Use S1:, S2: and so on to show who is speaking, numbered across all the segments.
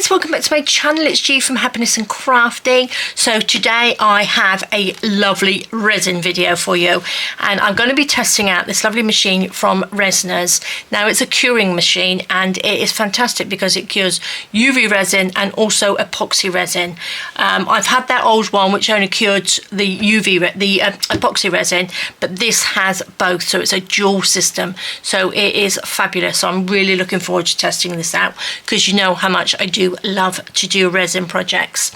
S1: guys, welcome back to my channel. It's G from Happiness and Crafting. So today I have a lovely resin video for you, and I'm going to be testing out this lovely machine from Resiners. Now it's a curing machine and it is fantastic because it cures UV resin and also epoxy resin. I've had that old one which only cured the epoxy resin, but this has both, so it's a dual system, so it is fabulous. So I'm really looking forward to testing this out because you know how much I do love to do resin projects.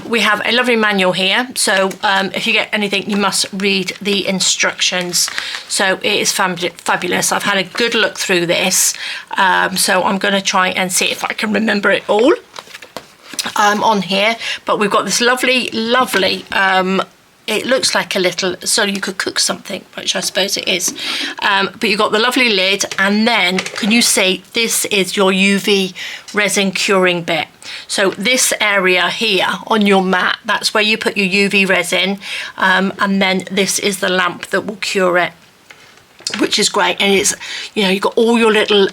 S1: We have a lovely manual here, so if you get anything you must read the instructions. So it is fabulous. I've had a good look through this, so I'm going to try and see if I can remember it all on here. But we've got this lovely it looks like a little, so you could cook something, which I suppose it is. But you've got the lovely lid, and then can you see this is your UV resin curing bit. So this area here on your mat, that's where you put your UV resin, and then this is the lamp that will cure it, which is great. And it's, you know, you've got all your little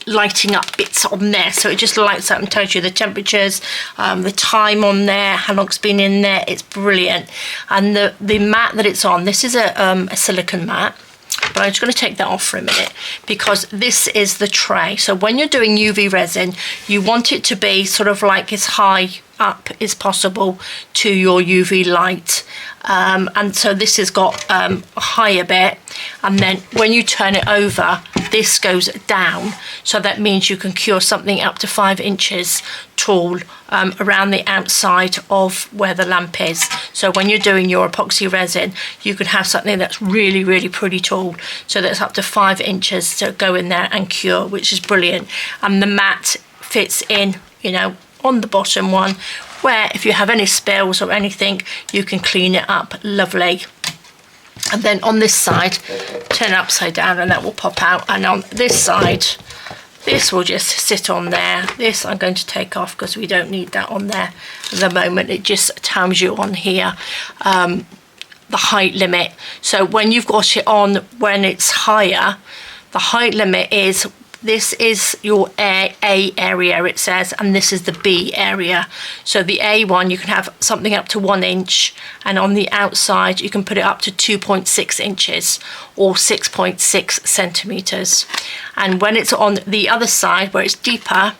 S1: lighting up bits on there, so it just lights up and tells you the temperatures, the time on there, how long it's been in there. It's brilliant. And the mat that it's on, this is a silicone mat, but I'm just going to take that off for a minute because this is the tray. So when you're doing UV resin, you want it to be sort of like as high up as possible to your UV light, and so this has got a higher bit, and then when you turn it over this goes down, so that means you can cure something up to 5 inches tall around the outside of where the lamp is. So when you're doing your epoxy resin, you can have something that's really pretty tall, so that's up to 5 inches to go in there and cure, which is brilliant. And the mat fits in, you know, on the bottom one, where if you have any spills or anything you can clean it up lovely. And then on this side, turn it upside down and that will pop out, and on this side this will just sit on there. This I'm going to take off because we don't need that on there at the moment. It just tells you on here the height limit. So when you've got it on, when it's higher, the height limit is, this is your A area, it says, and this is the B area. So the A one, you can have something up to 1 inch, and on the outside you can put it up to 2.6 inches or 6.6 centimeters. And when it's on the other side where it's deeper,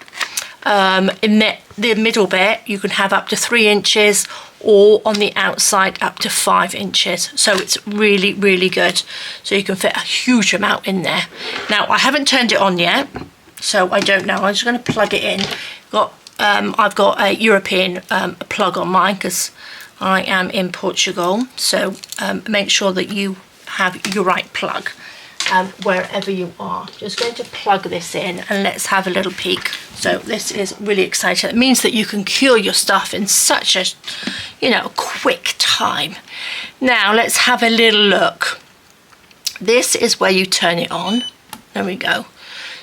S1: in the middle bit, you can have up to 3 inches, or on the outside up to 5 inches. So it's really good. So you can fit a huge amount in there. Now I haven't turned it on yet, so I don't know. I'm just going to plug it in. I've got a European plug on mine because I am in Portugal. So make sure that you have your right plug wherever you are. Just going to plug this in and let's have a little peek. So this is really exciting. It means that you can cure your stuff in such a, you know, quick time. Now let's have a little look. This is where you turn it on. There we go.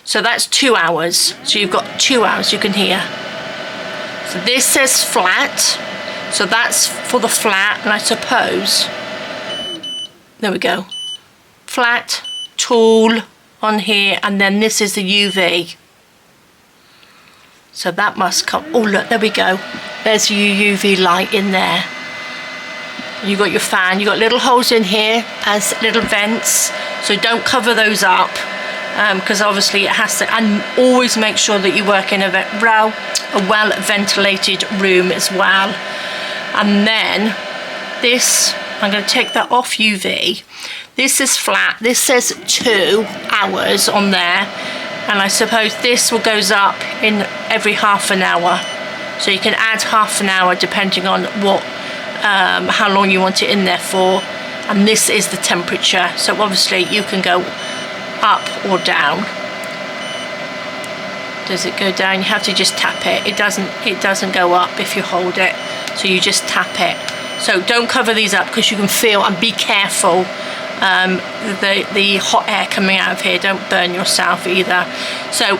S1: So that's 2 hours. So you've got 2 hours, you can hear. So this says flat. So that's for the flat, and I suppose, there we go. Flat, tall on here, and then this is the UV. So that must come, oh look, there we go. There's your UV light in there. You got your fan, you got little holes in here as little vents, so don't cover those up because obviously it has to, and always make sure that you work in a well ventilated room as well. And then this, I'm going to take that off UV. This is flat, this says 2 hours on there, and I suppose this will goes up in every half an hour. So you can add half an hour depending on what, how long you want it in there for. And this is the temperature, so obviously you can go up or down. Does it go down? You have to just tap it. It doesn't go up if you hold it, so you just tap it. So don't cover these up because you can feel, and be careful. The hot air coming out of here, don't burn yourself either. So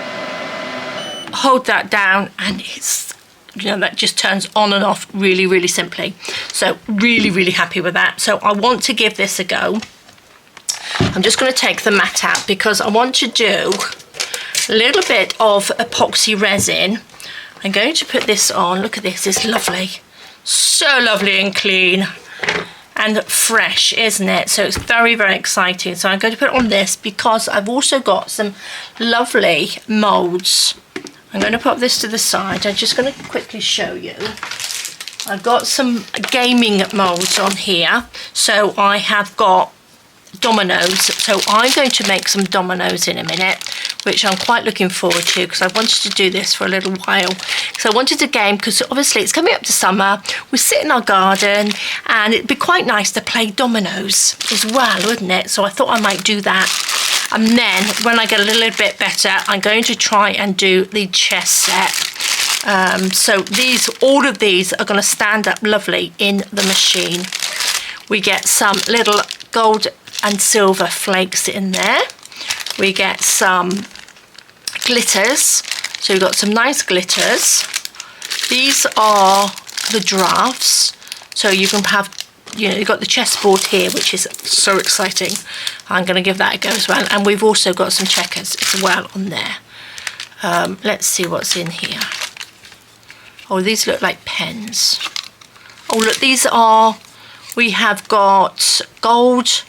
S1: hold that down and it's, you know, that just turns on and off really simply. So really happy with that. So I want to give this a go. I'm just going to take the mat out because I want to do a little bit of epoxy resin I'm going to put this on. Look at this, it's lovely. So lovely and clean and fresh, isn't it? So it's very, very exciting. So I'm going to put it on this because I've also got some lovely moulds. I'm going to pop this to the side. I'm just going to quickly show you. I've got some gaming moulds on here. So I have got dominoes. So I'm going to make some dominoes in a minute, which I'm quite looking forward to because I wanted to do this for a little while. So I wanted a game because obviously it's coming up to summer. We sit in our garden and it'd be quite nice to play dominoes as well, wouldn't it? So I thought I might do that. And then when I get a little bit better, I'm going to try and do the chess set. So all of these are going to stand up lovely in the machine. We get some little gold and silver flakes in there. We get some glitters. So we've got some nice glitters. These are the drafts. So you can have, you know, you've got the chessboard here, which is so exciting. I'm going to give that a go as well. And we've also got some checkers as well on there. Let's see what's in here. Oh, these look like pens. Oh, look, these are, we have got gold.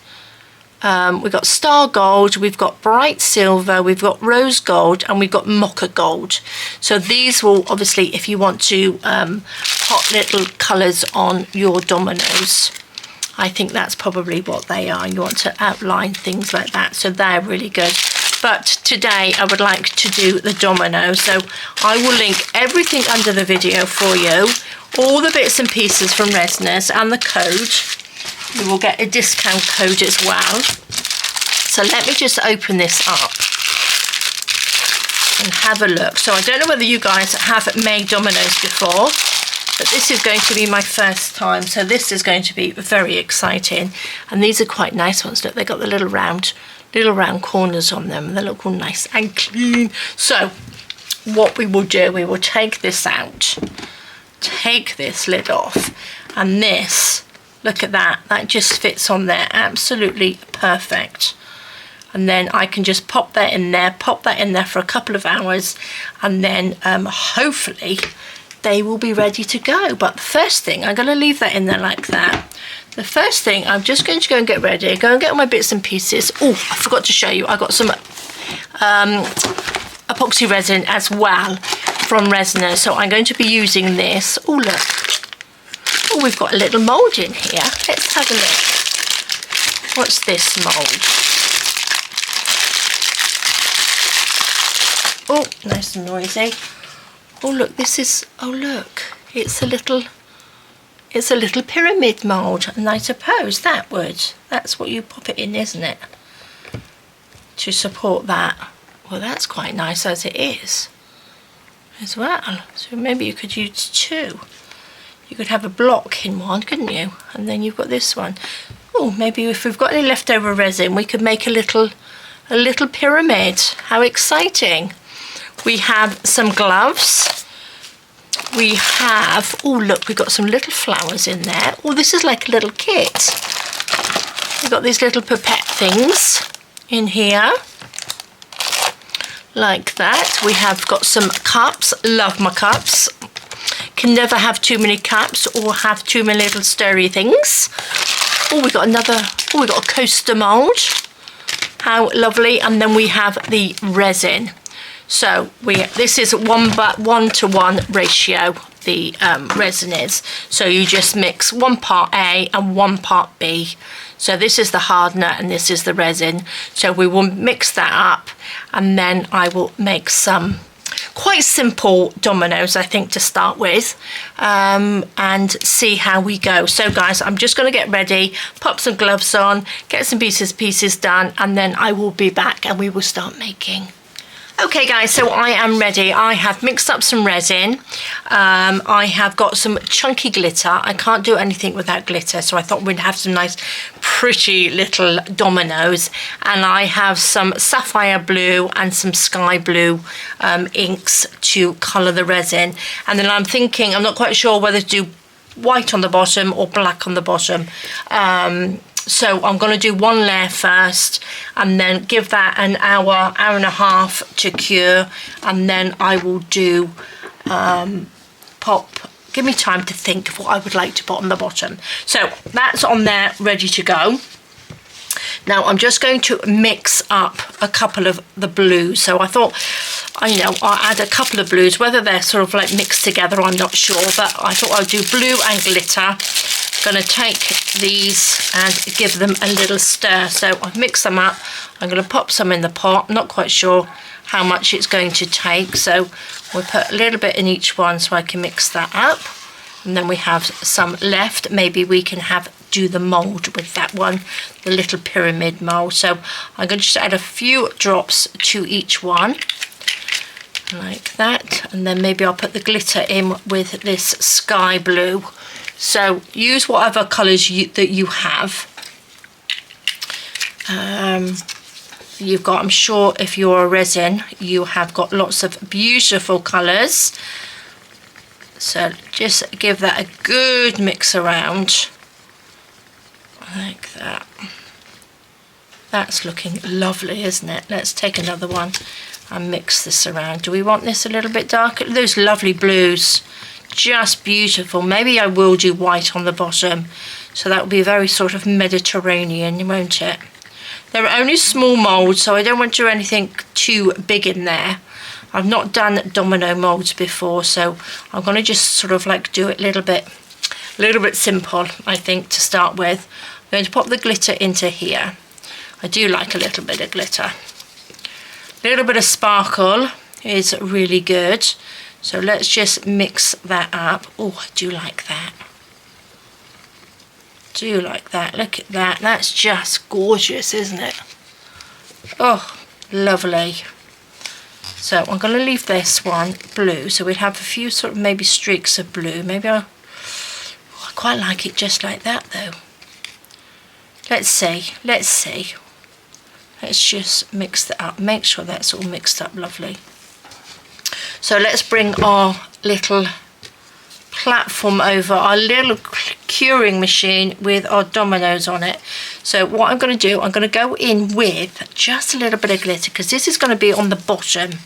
S1: We've got star gold, we've got bright silver, we've got rose gold, and we've got mocha gold. So these will obviously, if you want to pop little colours on your dominoes, I think that's probably what they are. You want to outline things like that, so they're really good. But today I would like to do the domino, so I will link everything under the video for you, all the bits and pieces from Resiners and the code. You will get a discount code as well. So let me just open this up and have a look. So I don't know whether you guys have made dominoes before, but this is going to be my first time. So this is going to be very exciting. And these are quite nice ones. Look, they've got the little round corners on them. They look all nice and clean. So what we will do, we will take this out, take this lid off, and this, look at that, that just fits on there absolutely perfect. And then I can just pop that in there for a couple of hours, and then hopefully they will be ready to go. But the first thing, I'm going to leave that in there like that. The first thing, I'm just going to go and get ready, go and get all my bits and pieces. Oh, I forgot to show you, I got some epoxy resin as well from Resiners. So I'm going to be using this. Oh, look. Oh, we've got a little mould in here. Let's have a look. What's this mould? Oh, nice and noisy. Oh, look, this is, oh, look. It's a little pyramid mould. And I suppose that's what you pop it in, isn't it? To support that. Well, that's quite nice as it is as well. So maybe you could use two. You could have a block in one, couldn't you? And then you've got this one. Oh, maybe if we've got any leftover resin, we could make a little pyramid. How exciting. We have some gloves. We have, oh look, we've got some little flowers in there. Oh, this is like a little kit. We've got these little pipette things in here. Like that. We have got some cups. Love my cups. Can never have too many cups or have too many little stirry things. Oh, we got another, oh, we got a coaster mould. How lovely. And then we have the resin. So this is 1:1 ratio, the resin is. So you just mix 1 part A and 1 part B. So this is the hardener and this is the resin. So we will mix that up, and then I will make some quite simple dominoes, I think, to start with, and see how we go. So guys, I'm just going to get ready, pop some gloves on, get some pieces done, and then I will be back and we will start making. Okay guys, so I am ready. I have mixed up some resin. I have got some chunky glitter. I can't do anything without glitter, so I thought we'd have some nice pretty little dominoes. And I have some sapphire blue and some sky blue inks to colour the resin. And then I'm thinking, I'm not quite sure whether to do white on the bottom or black on the bottom. So I'm going to do one layer first and then give that an hour and a half to cure, and then I will do give me time to think of what I would like to put on the bottom. So that's on there, ready to go. Now I'm just going to mix up a couple of the blues. So I thought, I'll add a couple of blues, whether they're sort of like mixed together, I'm not sure, but I thought I'd do blue and glitter. Going to take these and give them a little stir. So I've mixed them up. I'm going to pop some in the pot. I'm not quite sure how much it's going to take, so we'll put a little bit in each one so I can mix that up. And then we have some left. Maybe we can do the mould with that one, the little pyramid mould. So I'm going to just add a few drops to each one, like that. And then maybe I'll put the glitter in with this sky blue. So use whatever colours that you have. You've got, I'm sure if you're a resin, you have got lots of beautiful colours. So just give that a good mix around, like that. That's looking lovely, isn't it? Let's take another one and mix this around. Do we want this a little bit darker? Those lovely blues, just beautiful. Maybe I will do white on the bottom, so that will be very sort of Mediterranean, won't it? They're only small moulds, so I don't want to do anything too big in there. I've not done domino moulds before, so I'm going to just sort of like do it a little bit simple, I think, to start with. I'm going to pop the glitter into here. I do like a little bit of glitter. A little bit of sparkle is really good. So let's just mix that up. Oh, I do like that. Do like that. Look at that. That's just gorgeous, isn't it? Oh, lovely. So I'm going to leave this one blue. So we'd have a few sort of maybe streaks of blue. Maybe I quite like it just like that though. Let's see. Let's see. Let's just mix that up. Make sure that's all mixed up lovely. So let's bring our little platform over, our little curing machine with our dominoes on it. So what I'm going to do, I'm going to go in with just a little bit of glitter, because this is going to be on the bottom,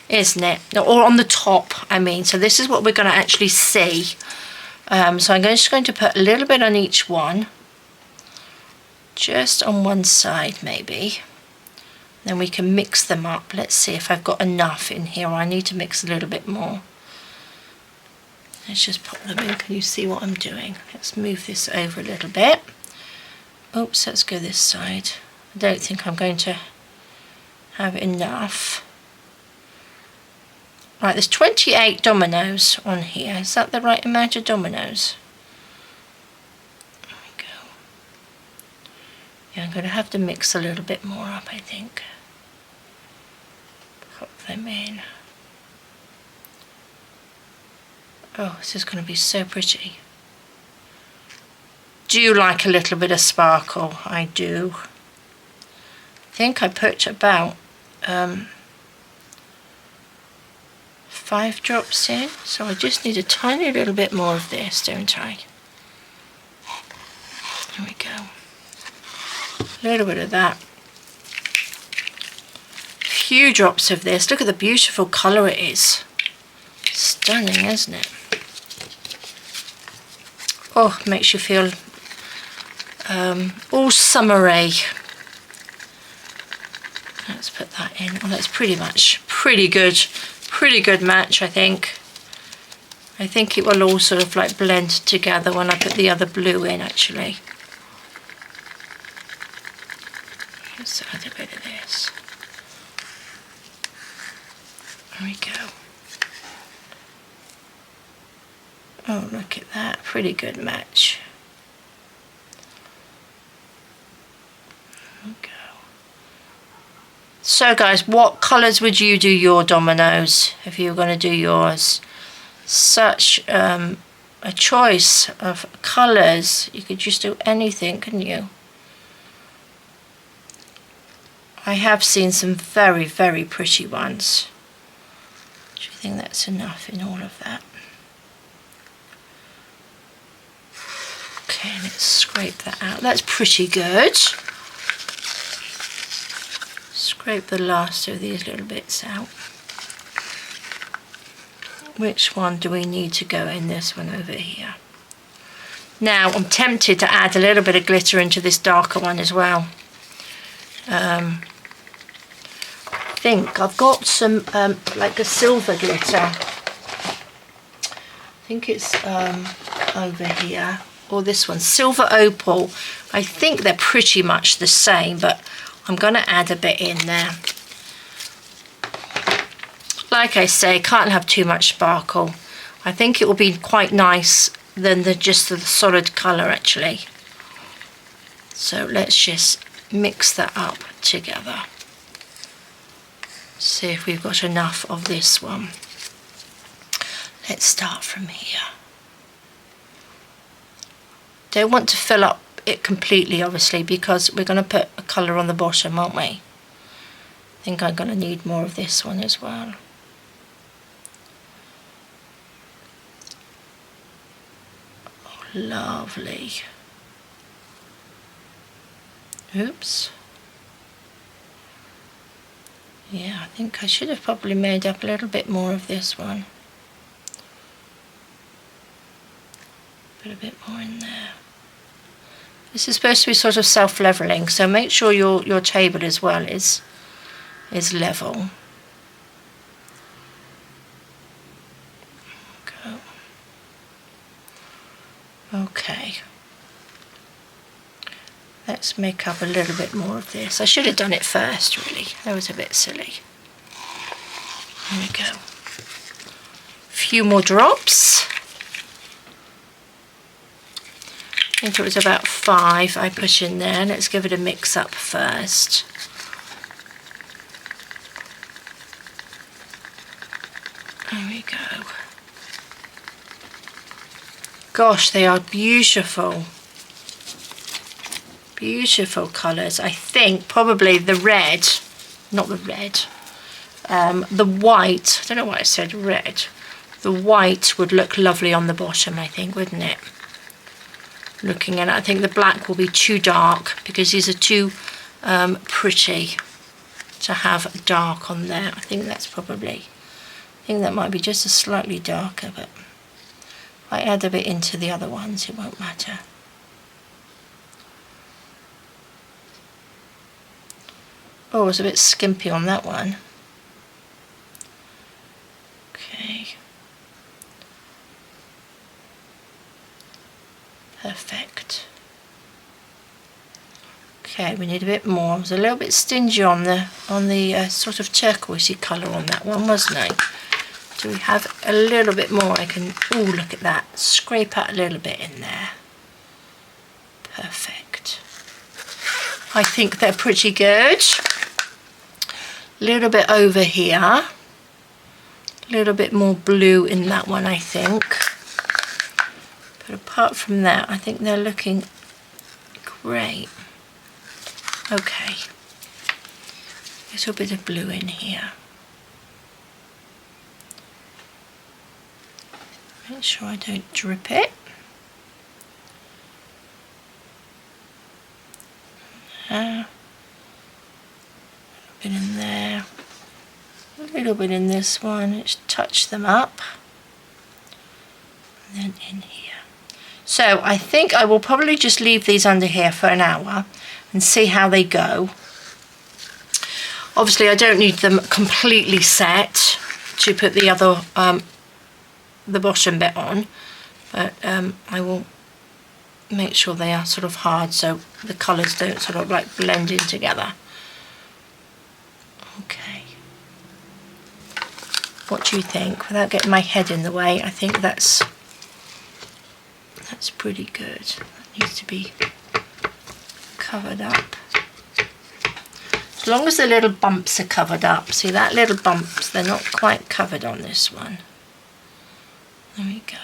S1: isn't it? Or on the top, I mean. So this is what we're going to actually see. So I'm just going to put a little bit on each one, just on one side maybe. Then we can mix them up. Let's see if I've got enough in here. I need to mix a little bit more. Let's just pop them in. Can you see what I'm doing? Let's move this over a little bit. Oops, let's go this side. I don't think I'm going to have enough. Right, there's 28 dominoes on here. Is that the right amount of dominoes? There we go. Yeah, I'm going to have to mix a little bit more up, I think. Pop them in. Oh, this is going to be so pretty. Do you like a little bit of sparkle? I do. I think I put about 5 drops in, so I just need a tiny little bit more of this, don't I? There we go. A little bit of that. A few drops of this. Look at the beautiful colour it is. Stunning, isn't it? Oh, makes you feel all summery. Let's put that in. Oh, that's pretty good match, I think. I think it will all sort of like blend together when I put the other blue in, actually. Let's add a bit of this. There we go. Oh, look at that. Pretty good match. There we go. So guys, what colours would you do your dominoes if you were going to do yours? Such a choice of colours. You could just do anything, couldn't you? I have seen some very, very pretty ones. Do you think that's enough in all of that? Okay, let's scrape that out. That's pretty good. Scrape the last of these little bits out. Which one do we need to go in? This one over here. Now I'm tempted to add a little bit of glitter into this darker one as well. I think I've got some like a silver glitter. I think it's over here, or this one, silver opal. I think they're pretty much the same, but I'm going to add a bit in there. Like I say, can't have too much sparkle. I think it will be quite nice than just the solid colour actually. So let's just mix that up together. See if we've got enough of this one. Let's start from here. Don't want to fill up it completely obviously, because we're going to put a colour on the bottom, aren't we? I think I'm going to need more of this one as well. Oh, lovely. Oops. Yeah, I think I should have probably made up a little bit more of this one. Put a bit more in there. This is supposed to be sort of self-leveling, so make sure your table as well is level. Go. Okay. Let's make up a little bit more of this. I should have done it first, really. That was a bit silly. There we go. A few more drops. I think it was about 5 I put in there. Let's give it a mix up first. There we go. Gosh, they are beautiful. Beautiful colours. I think probably the red, not the red, the white, I don't know why I said red. The white would look lovely on the bottom, I think, wouldn't it? Looking at it, I think the black will be too dark because these are too pretty to have dark on there. I think that's probably, I think that might be just a slightly darker, but if I add a bit into the other ones, it won't matter. Oh, it's a bit skimpy on that one. Okay. Perfect. Okay, we need a bit more. I was a little bit stingy on the sort of turquoisey colour on that one, wasn't I? Do we have a little bit more? I can, oh, look at that. Scrape out a little bit in there. Perfect. I think they're pretty good. A little bit over here. A little bit more blue in that one, I think. But apart from that, I think they're looking great. Okay. A little bit of blue in here. Make sure I don't drip it. A little bit in there. A little bit in this one. Just touch them up. And then in here. So I think I will probably just leave these under here for an hour and see how they go. Obviously I don't need them completely set to put the other the bottom bit on, but I will make sure they are sort of hard so the colours don't sort of like blend in together. Okay. What do you think? Without getting my head in the way, I think that's pretty good. That needs to be covered up. As long as the little bumps are covered up. See that little bumps, they're not quite covered on this one. There we go.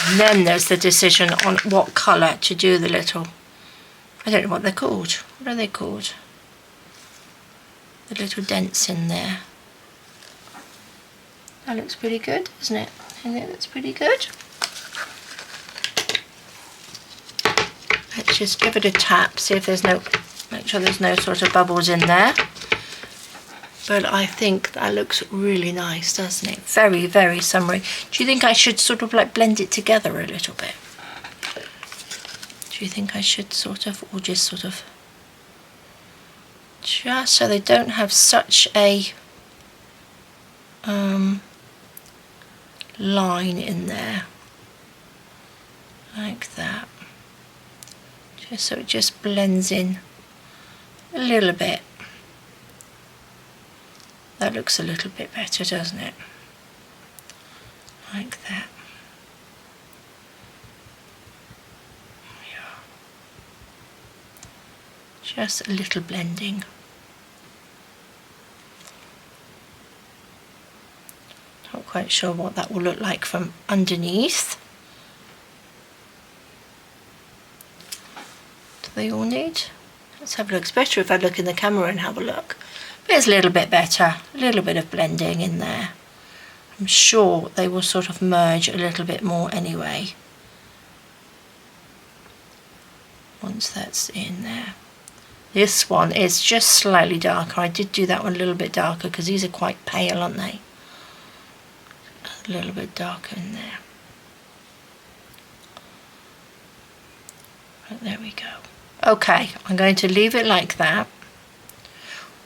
S1: And then there's the decision on what colour to do the little, I don't know what they're called. What are they called? The little dents in there. That looks pretty good, doesn't it? I think that's pretty good. Let's just give it a tap, see if there's no, make sure there's no sort of bubbles in there. But I think that looks really nice, doesn't it? Very, very summery. Do you think I should sort of like blend it together a little bit? Do you think I should sort of, or just sort of, just so they don't have such a line in there, like that, just so it just blends in a little bit. That looks a little bit better, doesn't it? Like that. Yeah. Just a little blending. Not quite sure what that will look like from underneath. Do they all need? Let's have a look. It's better if I look in the camera and have a look. But it's a little bit better. A little bit of blending in there. I'm sure they will sort of merge a little bit more anyway. Once that's in there. This one is just slightly darker. I did do that one a little bit darker because these are quite pale, aren't they? A little bit darker in there. Right, there we go. Okay, I'm going to leave it like that.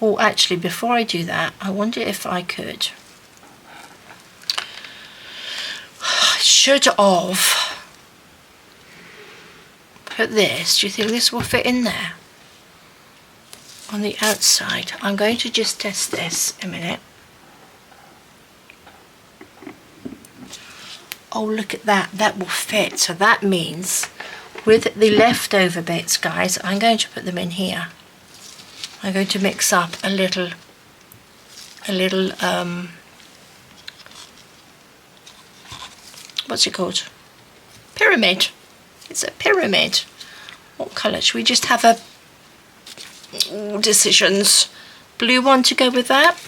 S1: Oh, actually, before I do that, I wonder if I could. I should have put this. Do you think this will fit in there? On the outside. I'm going to just test this a minute. Oh, look at that. That will fit. So that means with the leftover bits, guys, I'm going to put them in here. I'm going to mix up a little what's it called? Pyramid. It's a pyramid. What colour? Should we just have a decisions? Blue one to go with that?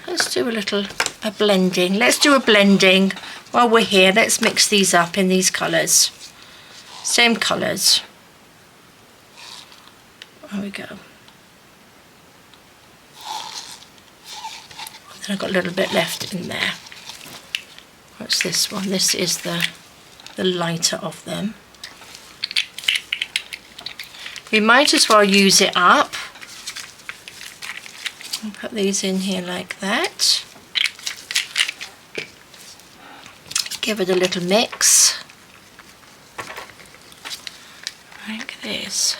S1: Let's do a blending. Let's do a blending while we're here. Let's mix these up in these colours. Same colours. There we go. Then I've got a little bit left in there. What's this one? This is the lighter of them. We might as well use it up. I'll put these in here like that. Give it a little mix. Like this.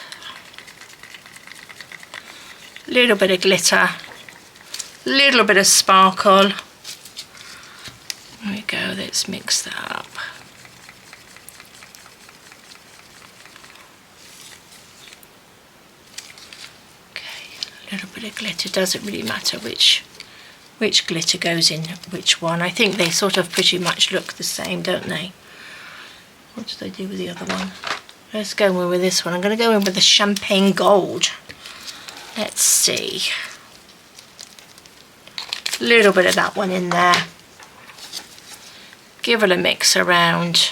S1: Little bit of glitter. Little bit of sparkle. There we go, let's mix that up. A little bit of glitter. Doesn't really matter which glitter goes in which one. I think they sort of pretty much look the same, don't they? What did I do with the other one? Let's go in with this one. I'm going to go in with the champagne gold. Let's see. A little bit of that one in there. Give it a mix around.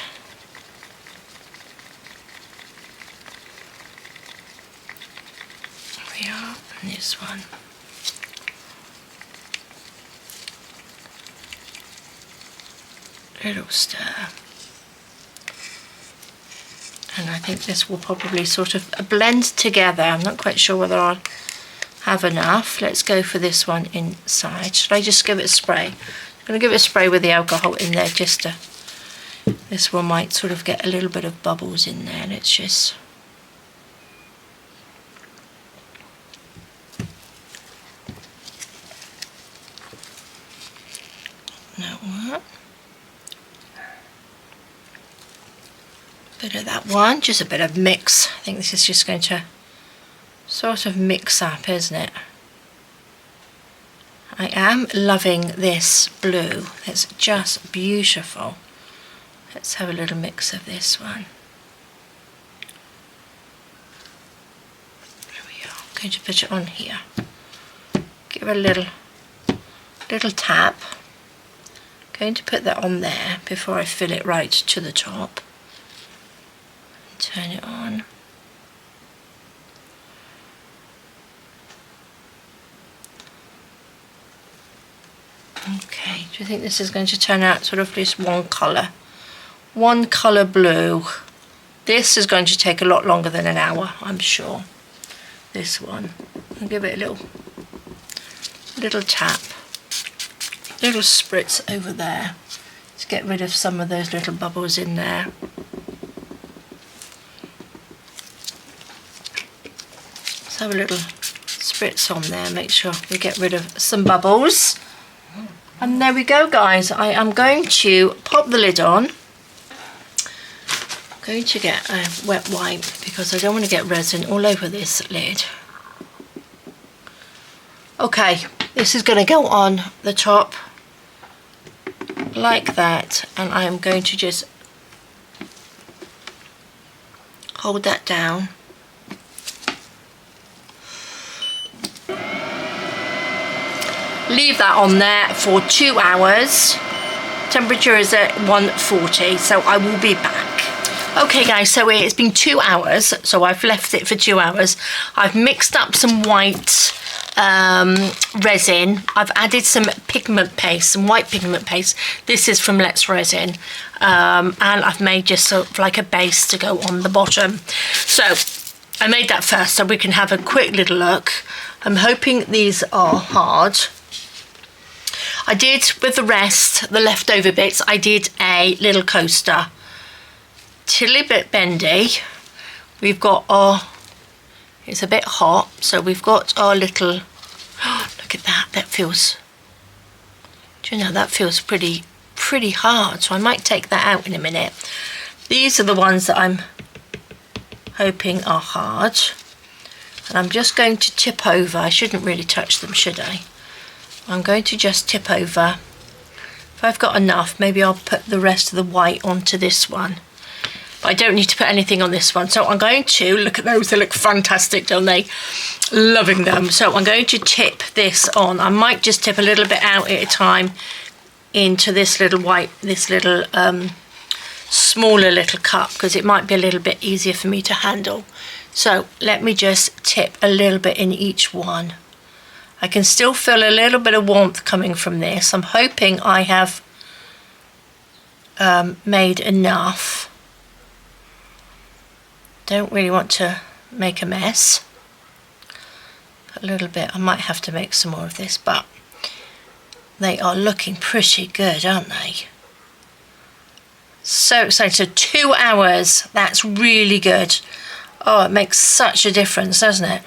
S1: There we are. And this one. Little stir. And I think this will probably sort of blend together. I'm not quite sure whether I'll have enough. Let's go for this one inside. Should I just give it a spray? I'm going to give it a spray with the alcohol in there just to... This one might sort of get a little bit of bubbles in there. Let's just... That one. Bit of that one, just a bit of mix. I think this is just going to sort of mix up, isn't it? I am loving this blue. It's just beautiful. Let's have a little mix of this one. There we are. I'm going to put it on here. Give it a little tap. I'm going to put that on there before I fill it right to the top. Turn it on. Okay, do you think this is going to turn out sort of just one colour? One colour blue. This is going to take a lot longer than an hour, I'm sure. This one. I'll give it a little tap. Little spritz over there to get rid of some of those little bubbles in there. Let's have a little spritz on there, make sure we get rid of some bubbles. And there we go, guys. I am going to pop the lid on. I'm going to get a wet wipe because I don't want to get resin all over this lid. Okay, this is going to go on the top like that, and I am going to just hold that down. Leave that on there for 2 hours. Temperature is at 140, so I will be back. Okay guys, so it's been 2 hours, so I've left it for 2 hours. I've mixed up some white resin. I've added some pigment paste, some white pigment paste. This is from Let's Resin, and I've made just sort of like a base to go on the bottom. So I made that first so we can have a quick little look. I'm hoping these are hard. I did, with the rest, the leftover bits, I did a little coaster. It's a little bit bendy. We've got our, it's a bit hot, so we've got our little, oh, look at that, that feels, do you know, that feels pretty hard, so I might take that out in a minute. These are the ones that I'm hoping are hard, and I'm just going to tip over. I shouldn't really touch them, should I? I'm going to just tip over. If I've got enough, maybe I'll put the rest of the white onto this one. But I don't need to put anything on this one. So I'm going to, look at those, they look fantastic, don't they? Loving them. So I'm going to tip this on. I might just tip a little bit out at a time into this little white, this little smaller little cup, because it might be a little bit easier for me to handle. So let me just tip a little bit in each one. I can still feel a little bit of warmth coming from this. I'm hoping I have made enough. Don't really want to make a mess. A little bit, I might have to make some more of this, but they are looking pretty good, aren't they? So excited. So 2 hours, that's really good. Oh, it makes such a difference, doesn't it?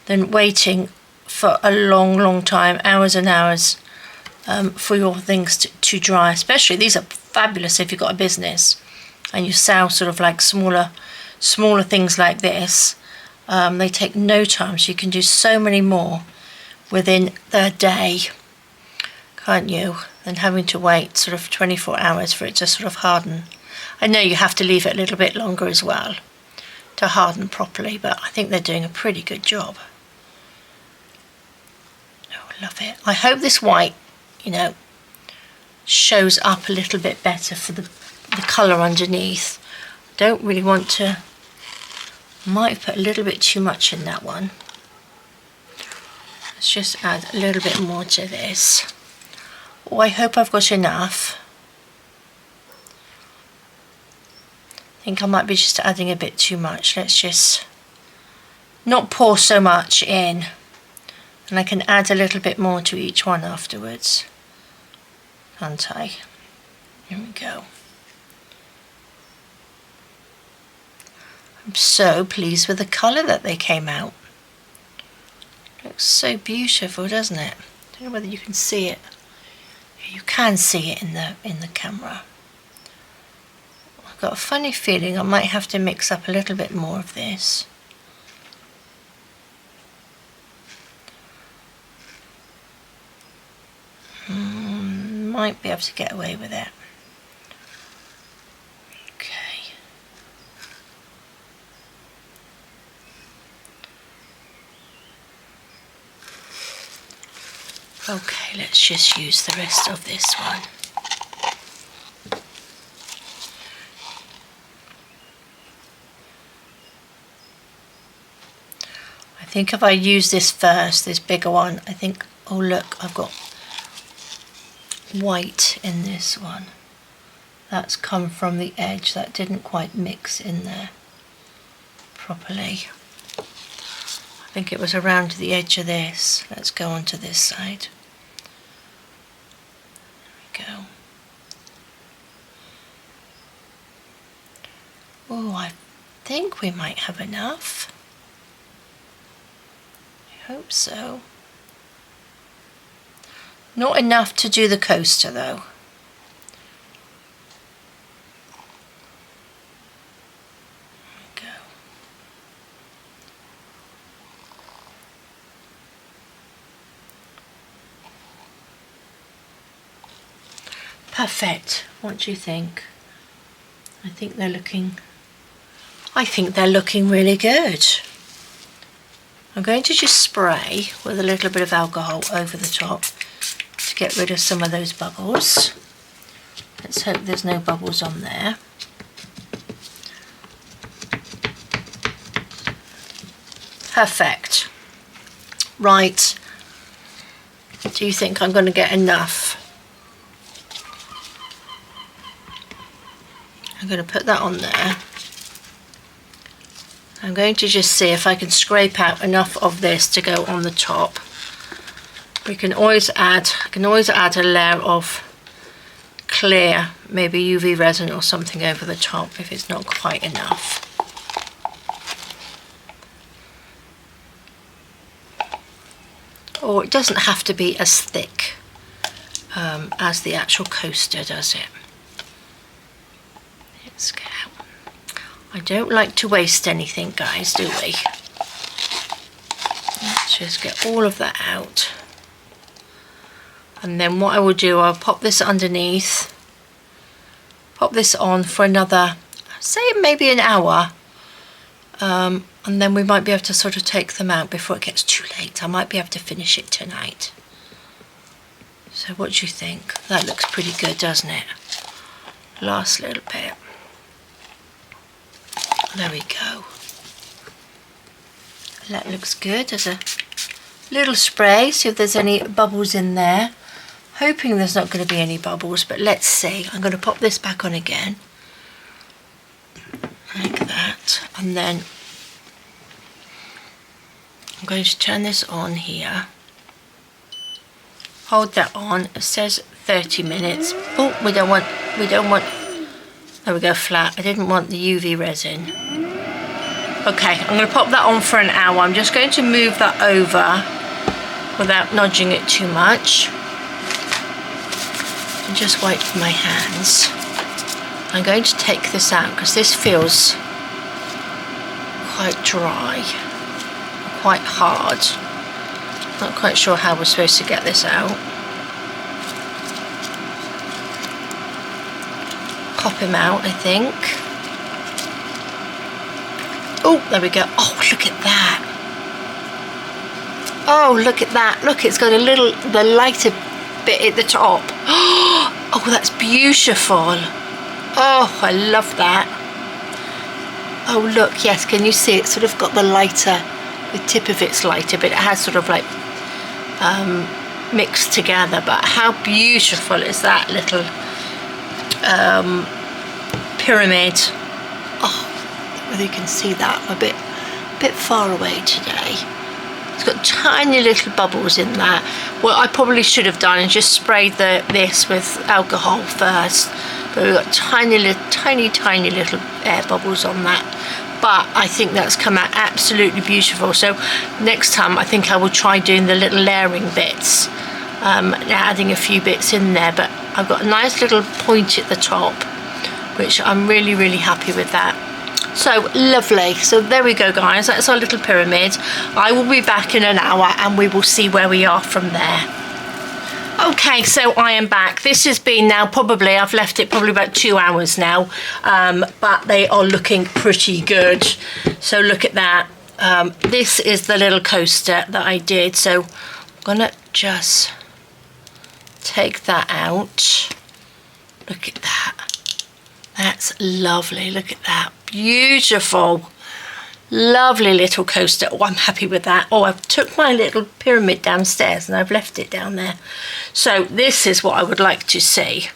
S1: Than waiting for a long time, hours and hours, for your things to dry. Especially these are fabulous if you've got a business and you sell sort of like smaller things like this. They take no time, so you can do so many more within the day, can't you, than having to wait sort of 24 hours for it to sort of harden. I know you have to leave it a little bit longer as well to harden properly, but I think they're doing a pretty good job. Love it. I hope this white, you know, shows up a little bit better for the colour underneath. Don't really want to, might have put a little bit too much in that one. Let's just add a little bit more to this. Oh, I hope I've got enough. I think I might be just adding a bit too much. Let's just not pour so much in. And I can add a little bit more to each one afterwards, can't I? Here we go. I'm so pleased with the colour that they came out. Looks so beautiful, doesn't it? I don't know whether you can see it. You can see it in the camera. I've got a funny feeling I might have to mix up a little bit more of this. Might be able to get away with it. Okay. Okay, let's just use the rest of this one. I think if I use this first, this bigger one, I think, oh look, I've got white in this one. That's come from the edge. That didn't quite mix in there properly. I think it was around the edge of this. Let's go on to this side. There we go. Oh, I think we might have enough. I hope so. Not enough to do the coaster though. There we go. Perfect. What do you think? I think they're looking really good. I'm going to just spray with a little bit of alcohol over the top to get rid of some of those bubbles. Let's hope there's no bubbles on there. Perfect. Right. Do you think I'm going to get enough? I'm going to put that on there. I'm going to just see if I can scrape out enough of this to go on the top. I can always add a layer of clear, maybe UV resin or something over the top if it's not quite enough. Or it doesn't have to be as thick as the actual coaster, does it? Let's go. I don't like to waste anything, guys, do we? Let's just get all of that out. And then what I will do, I'll pop this underneath, pop this on for another, say maybe an hour. And then we might be able to sort of take them out before it gets too late. I might be able to finish it tonight. So what do you think? That looks pretty good, doesn't it? Last little bit. There we go. That looks good. There's a little spray, see if there's any bubbles in there. Hoping there's not going to be any bubbles, but let's see. I'm going to pop this back on again. Like that. And then I'm going to turn this on here. Hold that on. It says 30 minutes. Oh, we don't want, there we go, flat. I didn't want the UV resin. Okay, I'm going to pop that on for an hour. I'm just going to move that over without nudging it too much. And just wipe my hands. I'm going to take this out because this feels quite dry, quite hard. Not quite sure how we're supposed to get this out. Pop him out, I think. Oh, there we go. Oh, look at that. Oh, look at that. Look, it's got the lighter bit at the top. Oh, that's beautiful. Oh, I love that. Oh, look, yes, can you see it's sort of got the tip of it's lighter, but it has sort of like mixed together. But how beautiful is that little pyramid? Oh, whether you can see that. I'm a bit far away today. It's got tiny little bubbles in that. What I probably should have done is just sprayed this with alcohol first, but we've got tiny little air bubbles on that. But I think that's come out absolutely beautiful. So next time I think I will try doing the little layering bits, adding a few bits in there. But I've got a nice little point at the top, which I'm really happy with that. So lovely. So there we go, guys, that's our little pyramid. I will be back in an hour and we will see where we are from there. Okay, so I am back. This has been now probably, I've left it probably about 2 hours now, but they are looking pretty good. So look at that. This is the little coaster that I did. So I'm gonna just take that out. Look at that. That's lovely. Look at that. Beautiful. Lovely little coaster. Oh, I'm happy with that. Oh, I've took my little pyramid downstairs and I've left it down there. So this is what I would like to see.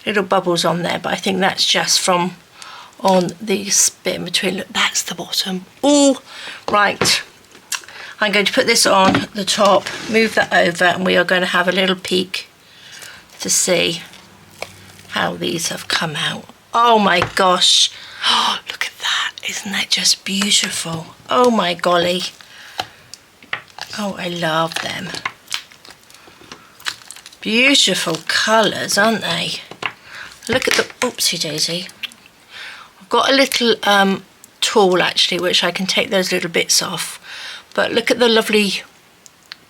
S1: Little bubbles on there, but I think that's just from on the bit in between. Look, that's the bottom. Oh, right. I'm going to put this on the top, move that over, and we are going to have a little peek to see how these have come out. Oh my gosh. Oh, look at that. Isn't that just beautiful? Oh my golly. Oh, I love them. Beautiful colours, aren't they? Look at the, oopsie daisy. I've got a little tool actually, which I can take those little bits off. But look at the lovely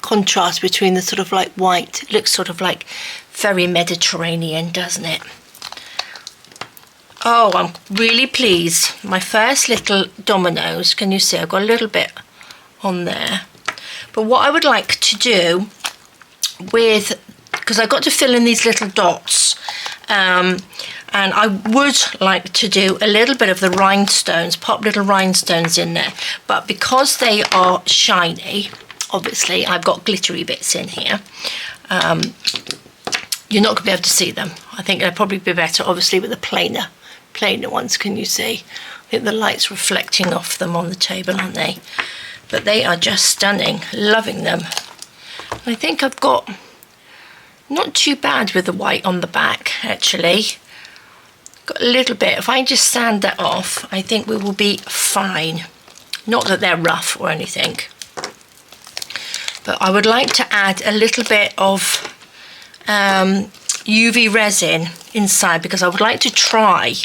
S1: contrast between the sort of like white. It looks sort of like very Mediterranean, doesn't it? Oh, I'm really pleased. My first little dominoes, can you see? I've got a little bit on there. But what I would like to do with, because I've got to fill in these little dots, and I would like to do a little bit of the rhinestones, pop little rhinestones in there. But because they are shiny, obviously I've got glittery bits in here. You're not going to be able to see them. I think they'll probably be better, obviously, with the plainer ones. Can you see? I think the light's reflecting off them on the table, aren't they? But they are just stunning. Loving them. I think I've got not too bad with the white on the back, actually. Got a little bit. If I just sand that off, I think we will be fine. Not that they're rough or anything. But I would like to add a little bit of UV resin inside, because I would like to try,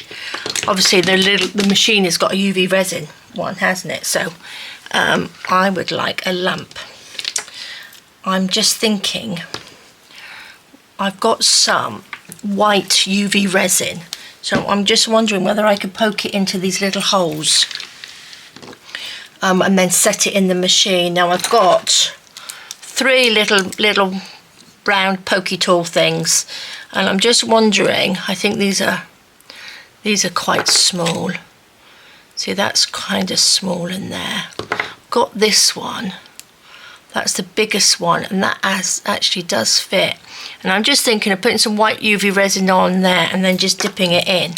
S1: obviously the machine has got a UV resin one, hasn't it? So I would like a lamp. I'm just thinking, I've got some white UV resin, so I'm just wondering whether I could poke it into these little holes and then set it in the machine. Now I've got 3 little round pokey tool things, and I'm just wondering, I think these are quite small. See, that's kind of small in there. Got this one, that's the biggest one, and that actually does fit. And I'm just thinking of putting some white UV resin on there and then just dipping it in.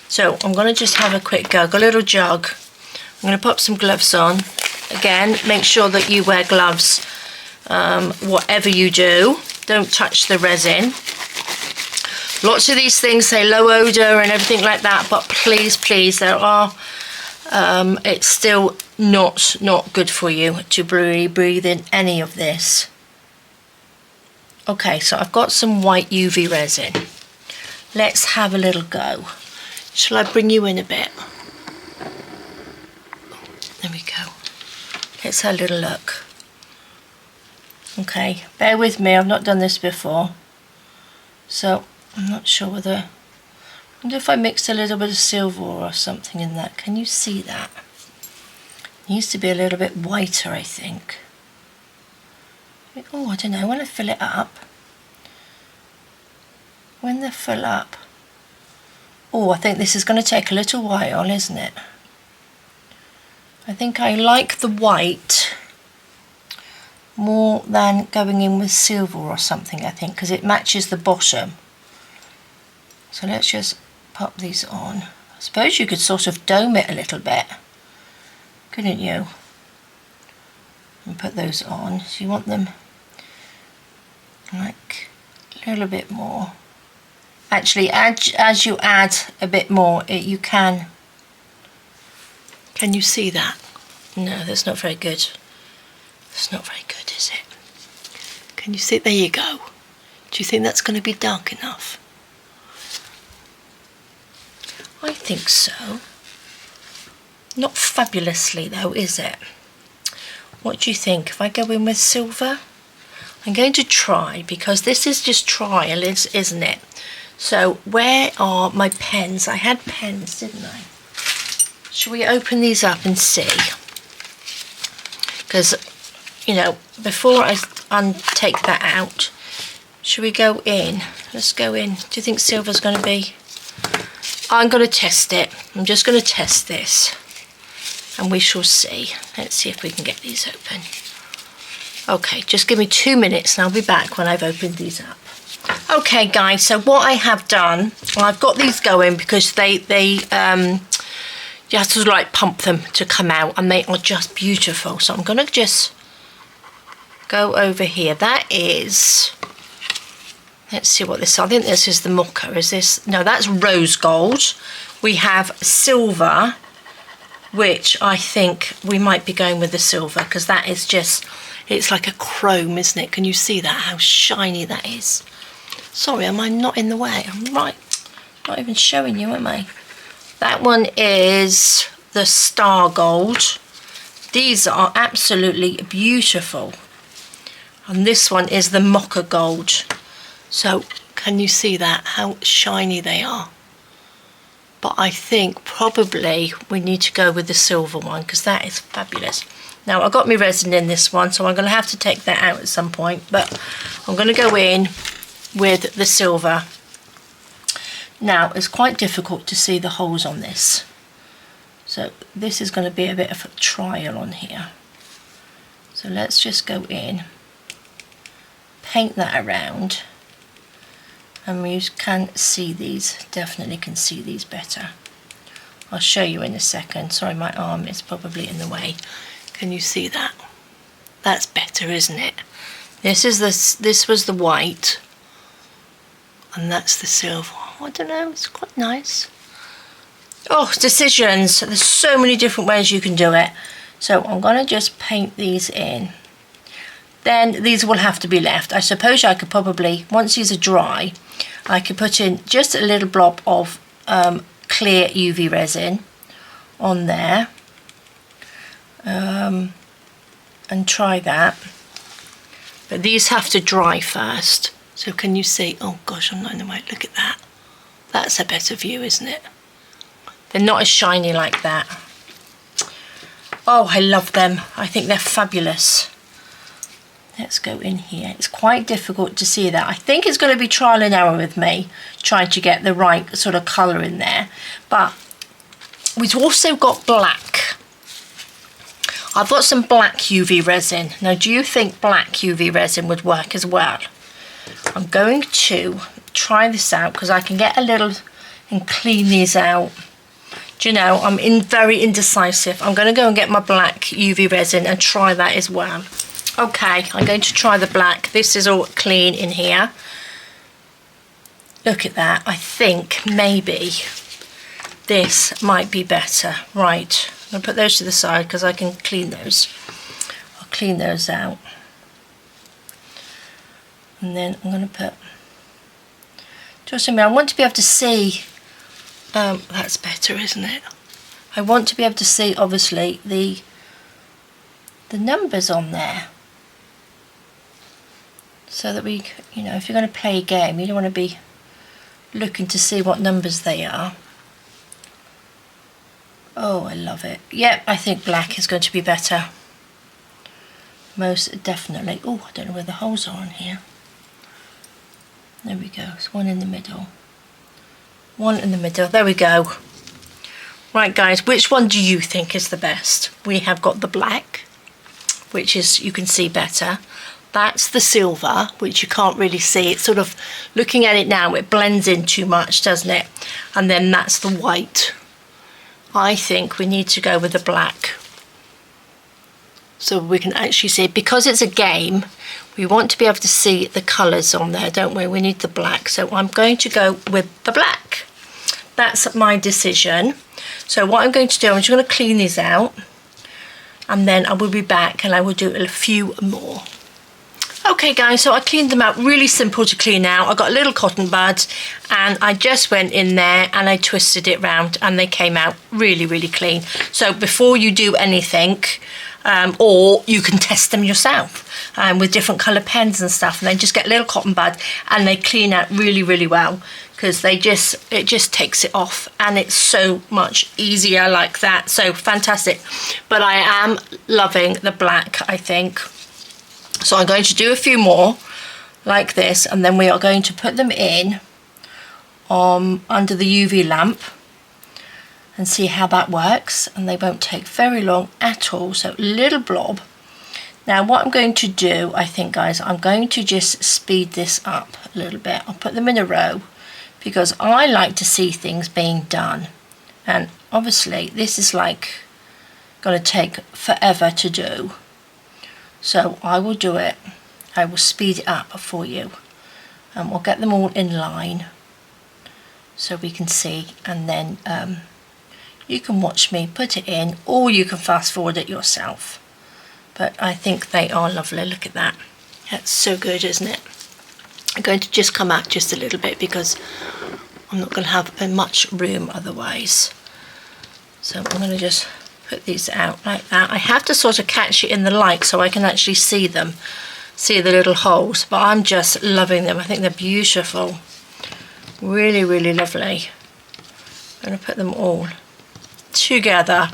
S1: So I'm going to just have a quick go. Got a little jug. I'm going to pop some gloves on. Again, make sure that you wear gloves whatever you do. Don't touch the resin. Lots of these things say low odour and everything like that, but please, please, there are, it's still not good for you to breathe in any of this. Okay, so I've got some white UV resin. Let's have a little go. Shall I bring you in a bit? There we go. Let's have a little look. Okay, bear with me, I've not done this before, so I'm not sure whether, I wonder if I mixed a little bit of silver or something in that. Can you see that? It needs to be a little bit whiter, I think. Oh, I don't know, when I fill it up, when they fill up, oh, I think this is going to take a little while, isn't it? I think I like the white more than going in with silver or something, I think, because it matches the bottom. So let's just pop these on. I suppose you could sort of dome it a little bit, couldn't you? And put those on. So you want them like a little bit more. Actually, as you add a bit more, you can you see that? No, that's not very good. It's not very good, is it? Can you see? There you go. Do you think that's going to be dark enough? I think so. Not fabulously though, is it? What do you think? If I go in with silver? I'm going to try, because this is just trial, isn't it? So where are my pens? I had pens, didn't I? Shall we open these up and see? Because, you know, before I take that out, should we go in? Let's go in. Do you think silver's going to be? I'm going to test it. I'm just going to test this. and we shall see. Let's see if we can get these open. Okay, just give me 2 minutes and I'll be back when I've opened these up. Okay guys, so what I have done, I've got these going because they you have to like pump them to come out, and they are just beautiful. So I'm gonna just go over here. That is, let's see what this is. I think this is the mocha. Is this? No, that's rose gold. We have silver, which I think we might be going with the silver because that is just, it's like a chrome, isn't it? Can you see that? How shiny that is. Sorry, am I not in the way? I'm right. Not even showing you, am I? That one is the star gold. These are absolutely beautiful. And this one is the mocha gold. So can you see that? How shiny they are. But I think probably we need to go with the silver one because that is fabulous. Now I got my resin in this one, so I'm going to have to take that out at some point. But I'm going to go in with the silver. Now it's quite difficult to see the holes on this, so this is going to be a bit of a trial on here. So let's just go in, paint that around, and we can see these, definitely can see these better. I'll show you in a second. Sorry, my arm is probably in the way. Can you see that? That's better, isn't it? This was the white, and that's the silver. I don't know, it's quite nice. Oh, decisions. There's so many different ways you can do it. So I'm going to just paint these in. Then these will have to be left. I suppose I could probably, once these are dry, I could put in just a little blob of clear UV resin on there. And try that. But these have to dry first. So can you see? Oh gosh, I'm not in the way. Look at that. That's a better view, isn't it? They're not as shiny like that. Oh, I love them. I think they're fabulous. Let's go in here. It's quite difficult to see that. I think it's going to be trial and error with me trying to get the right sort of colour in there. But we've also got black. I've got some black UV resin. Now, do you think black UV resin would work as well? I'm going to try this out because I can get a little and clean these out. Do you know, I'm very indecisive. I'm going to go and get my black UV resin and try that as well. Okay, I'm going to try the black. This is all clean in here. Look at that. I think maybe this might be better. Right, I'm going to put those to the side because I can clean those. I'll clean those out. And then I'm going to put, just a minute, I want to be able to see, that's better, isn't it? I want to be able to see, obviously, the numbers on there. So that we, you know, if you're going to play a game, you don't want to be looking to see what numbers they are. Oh, I love it. Yep, I think black is going to be better. Most definitely. Oh, I don't know where the holes are on here. There we go, it's one in the middle. One in the middle, there we go. Right guys, which one do you think is the best? We have got the black, which is, you can see better. That's the silver, which you can't really see. It's sort of, looking at it now, it blends in too much, doesn't it? And then that's the white. I think we need to go with the black. So we can actually see, because it's a game, we want to be able to see the colours on there, don't we? We need the black. So I'm going to go with the black. That's my decision. So what I'm going to do, I'm just going to clean these out. And then I will be back and I will do a few more. Okay guys, so I cleaned them out, really simple to clean out. I got a little cotton bud and I just went in there and I twisted it round and they came out really, really clean. So before you do anything, or you can test them yourself with different colour pens and stuff, and then just get a little cotton bud and they clean out really, really well because it just takes it off and it's so much easier like that. So fantastic. But I am loving the black, I think. So I'm going to do a few more like this and then we are going to put them in under the UV lamp and see how that works, and they won't take very long at all. So little blob. Now what I'm going to do, I think, guys, I'm going to just speed this up a little bit. I'll put them in a row because I like to see things being done, and obviously this is like going to take forever to do, so I will do it. I will speed it up for you, and we'll get them all in line so we can see, and then you can watch me put it in, or you can fast forward it yourself. But I think they are lovely. Look at that. That's so good, isn't it? I'm going to just come out just a little bit because I'm not going to have much room otherwise. So I'm going to just put these out like that. I have to sort of catch it in the light so I can actually see them, see the little holes. But I'm just loving them. I think they're beautiful. Really, really lovely. I'm going to put them all together,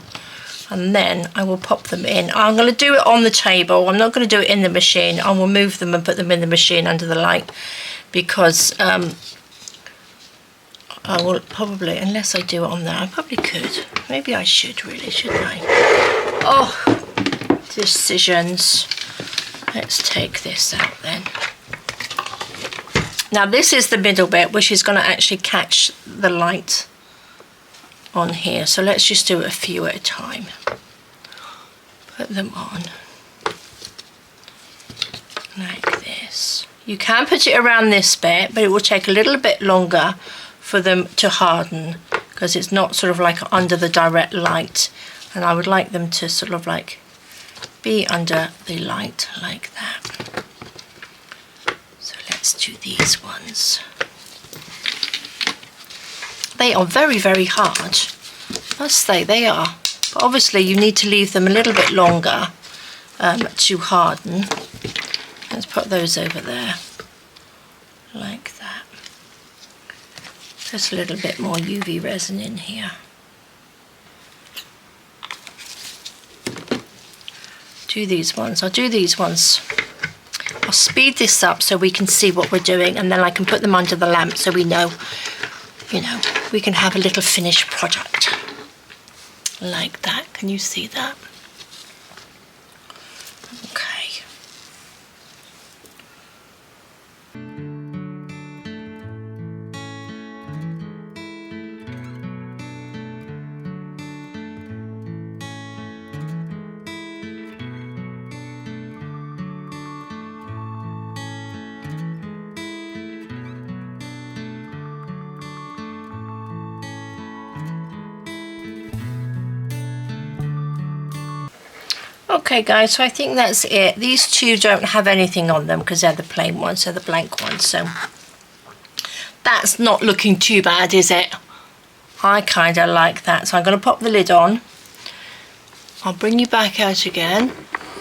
S1: and then I will pop them in. I'm going to do it on the table. I'm not going to do it in the machine. I will move them and put them in the machine under the light, because I will probably, unless I do it on there, I probably could. Maybe I should, really, shouldn't I? Oh, decisions. Let's take this out then. Now this is the middle bit, which is going to actually catch the light on here. So let's just do a few at a time. Put them on like this. You can put it around this bit, but it will take a little bit longer for them to harden because it's not sort of like under the direct light, and I would like them to sort of like be under the light like that. So let's do these ones. They are very, very hard, must they? They are. But obviously you need to leave them a little bit longer to harden. Let's put those over there, like that. Just a little bit more UV resin in here. Do these ones. I'll do these ones. I'll speed this up so we can see what we're doing, and then I can put them under the lamp so we know, you know, we can have a little finished product like that. Can you see that? Okay. Okay guys, so I think that's it. These two don't have anything on them because they're the plain ones, so the blank ones, so that's not looking too bad, is it? I kind of like that. So I'm going to pop the lid on. I'll bring you back out again.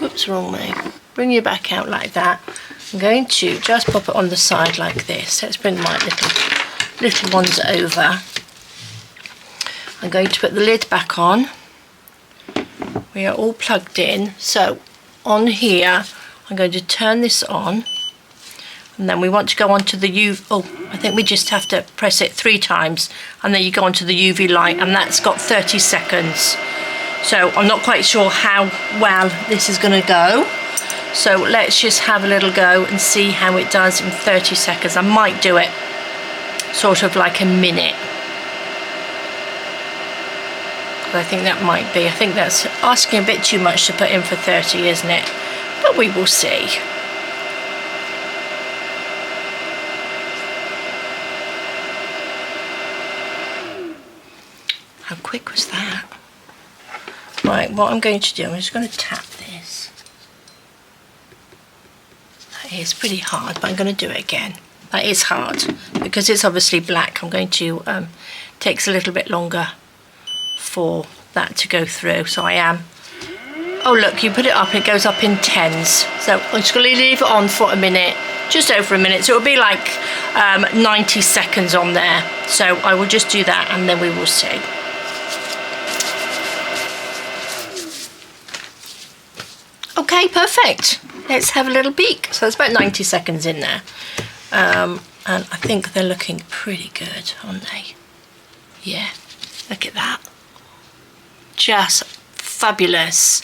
S1: Whoops, wrong way. Bring you back out like that. I'm going to just pop it on the side like this. Let's bring my little ones over. I'm going to put the lid back on. We are all plugged in. So on here, I'm going to turn this on. And then we want to go onto the UV, oh, I think we just have to press it 3 times. And then you go onto the UV light, and that's got 30 seconds. So I'm not quite sure how well this is going to go. So let's just have a little go and see how it does in 30 seconds. I might do it sort of like a minute. I think that might be. I think that's asking a bit too much to put in for 30, isn't it? But we will see. How quick was that? Right, what I'm going to do, I'm just going to tap this. That is pretty hard, but I'm going to do it again. That is hard because it's obviously black. I'm going to, takes a little bit longer for that to go through, so I am. Oh look, you put it up, it goes up in 10s. So I'm just going to leave it on for a minute, just over a minute. So it'll be like 90 seconds on there. So I will just do that and then we will see. Okay, perfect. Let's have a little peek. So it's about 90 seconds in there. And I think they're looking pretty good, aren't they? Yeah, look at that. just fabulous.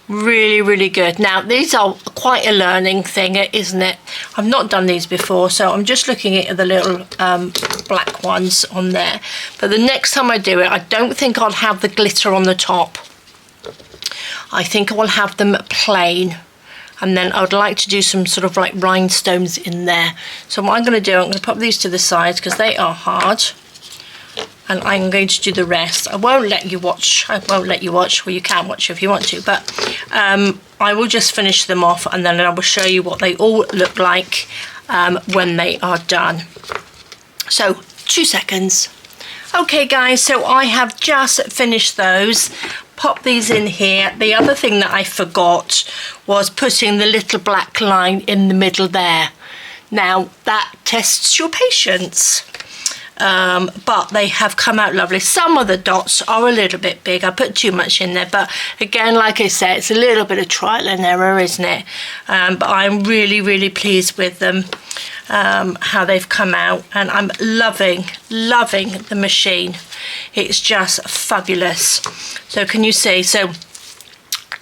S1: Really, really good. Now, these are quite a learning thing, isn't it? I've not done these before, so I'm just looking at the little black ones on there. But the next time I do it, I don't think I'll have the glitter on the top. I think I'll have them plain. And then I would like to do some sort of like rhinestones in there. So what I'm going to do, I'm going to pop these to the side because they are hard. And I'm going to do the rest. I won't let you watch. Well, you can watch if you want to, but I will just finish them off, and then I will show you what they all look like when they are done. So 2 seconds. Okay guys, so I have just finished those. Pop these in here. The other thing that I forgot was putting the little black line in the middle there. Now that tests your patience. But they have come out lovely. Some of the dots are a little bit big. I put too much in there, but again, like I said, it's a little bit of trial and error, isn't it? But I'm really, really pleased with them, how they've come out, and I'm loving the machine. It's just fabulous. So can you see? So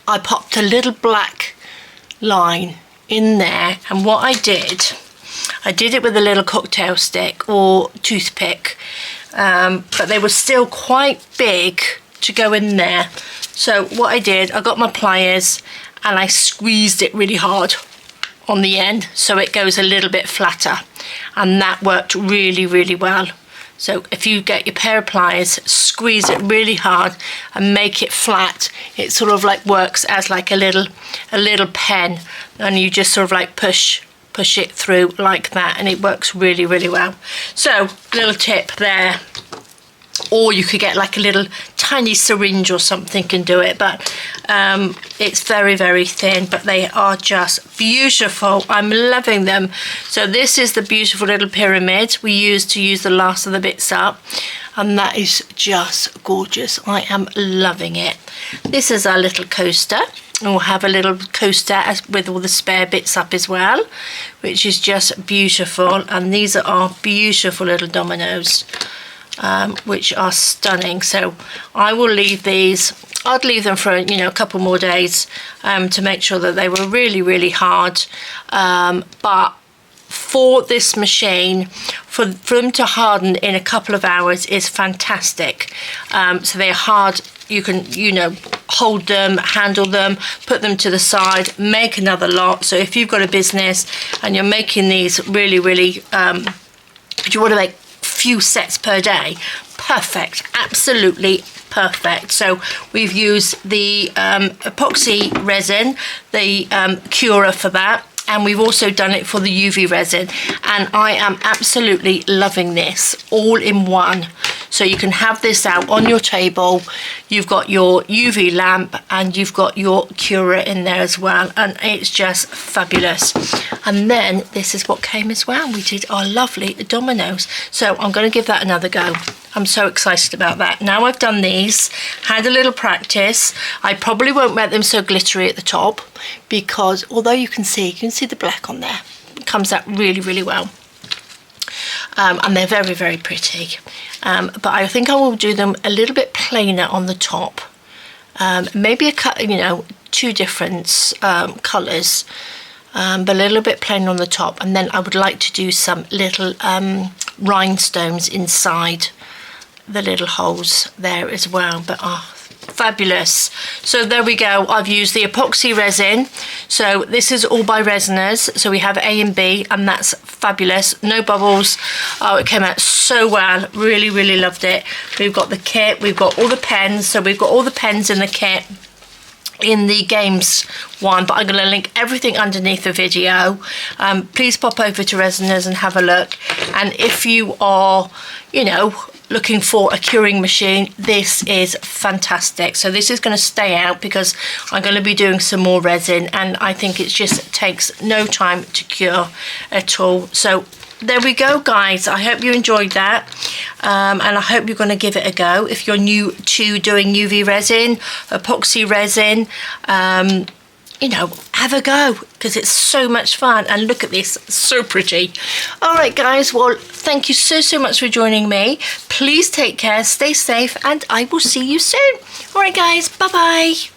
S1: I popped a little black line in there, and what I did it with a little cocktail stick or toothpick, but they were still quite big to go in there. So what I did, I got my pliers and I squeezed it really hard on the end so it goes a little bit flatter, and that worked really, really well. So if you get your pair of pliers, squeeze it really hard and make it flat, it sort of like works as like a little pen, and you just sort of like push it through like that, and it works really, really well. So little tip there, or you could get like a little tiny syringe or something and do it, but it's very, very thin, but they are just beautiful. I'm loving them. So this is the beautiful little pyramid we use to use the last of the bits up, and that is just gorgeous. I am loving it. This is our little coaster. We'll have a little coaster with all the spare bits up as well, which is just beautiful. And these are our beautiful little dominoes, which are stunning. So I will leave these. I'd leave them for a couple more days to make sure that they were really, really hard. But for this machine, for them to harden in a couple of hours is fantastic. So they're hard. You can, hold them, handle them, put them to the side, make another lot. So if you've got a business and you're making these really, really, you want to make few sets per day, perfect, absolutely perfect. So we've used the epoxy resin, the curer for that, and we've also done it for the UV resin, and I am absolutely loving this all in one. So you can have this out on your table, you've got your UV lamp and you've got your curer in there as well, and it's just fabulous. And then this is what came as well. We did our lovely dominoes. So I'm going to give that another go. I'm so excited about that. Now I've done these, had a little practice. I probably won't make them so glittery at the top, because although you can see the black on there, it comes out really, really well. And they're very, very pretty. But I think I will do them a little bit plainer on the top. Maybe two different colours, but a little bit plain on the top. And then I would like to do some little rhinestones inside the little holes there as well. But fabulous. So there we go. I've used the epoxy resin. So this is all by Resiners. So we have A and B, and that's fabulous. No bubbles. Oh, it came out so well. Really, really loved it. We've got the kit. We've got all the pens. So we've got all the pens in the kit in the games one, but I'm going to link everything underneath the video. Please pop over to Resiners and have a look. And if you are, looking for a curing machine, this is fantastic. So this is going to stay out because I'm going to be doing some more resin, and I think it just takes no time to cure at all. So there we go, guys. I hope you enjoyed that, and I hope you're going to give it a go if you're new to doing UV resin, epoxy resin. Have a go, because it's so much fun. And look at this, so pretty. All right, guys, well, thank you so much for joining me. Please take care, stay safe, and I will see you soon. Alright guys, bye bye.